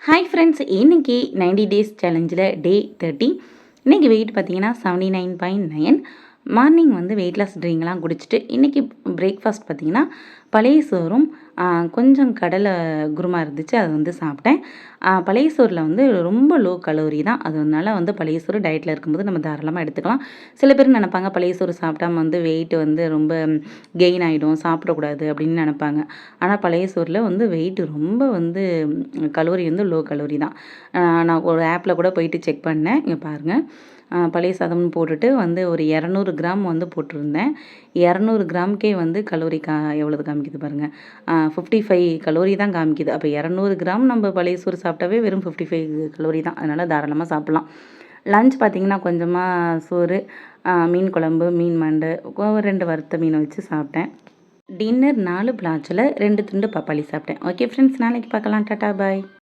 Hi friends, இன்னைக்கு 90 days சேலஞ்சில் டே 30. இன்றைக்கி wait பார்த்தீங்கன்னா 79.9. மார்னிங் வந்து வெயிட் லாஸ் ட்ரிங்க்லாம் குடிச்சிட்டு இன்றைக்கி பிரேக்ஃபாஸ்ட் பார்த்தீங்கன்னா பழைய சோறும் கொஞ்சம் கடலை குருமா இருந்துச்சு, அது வந்து சாப்பிட்டேன். பழைய சோறில் வந்து ரொம்ப லோ கலோரி தான், அதனால வந்து பழைய சோறு டயட்டில் இருக்கும்போது நம்ம தாராளமாக எடுத்துக்கலாம். சில பேர் நினைப்பாங்க பழைய சோறு சாப்பிட்டா வந்து வெயிட் வந்து ரொம்ப கெயின் ஆகிடும், சாப்பிடக்கூடாது அப்படின்னு நினைப்பாங்க. ஆனால் பழைய சோறில் வந்து வெயிட் ரொம்ப வந்து கலோரி வந்து லோ கலோரி தான். நான் ஒரு ஆப்பில் கூட போயிட்டு செக் பண்ணேன். இங்கே பாருங்கள், பழைய சாதம்னு போட்டுட்டு வந்து ஒரு 200 கிராம் வந்து போட்டிருந்தேன். 200 கிராமுக்கே வந்து கலோரி எவ்வளவு காமிக்குது பாருங்கள், 55 கலோரி தான் காமிக்குது. அப்போ 200 கிராம் நம்ம பழைய சோறு சாப்பிட்டாவே வெறும் 55 கலோரி தான். அதனால் தாராளமாக சாப்பிட்லாம். லஞ்ச் பார்த்திங்கன்னா கொஞ்சமாக சோறு, மீன் குழம்பு, மீன் மண்டு, 2 வறுத்த மீனை வச்சு சாப்பிட்டேன். டின்னர் 4 பிளாச்சில் 2 துண்டு பப்பாளி சாப்பிட்டேன். ஓகே ஃப்ரெண்ட்ஸ், நாளைக்கு பார்க்கலாம். டாட்டா பாய்.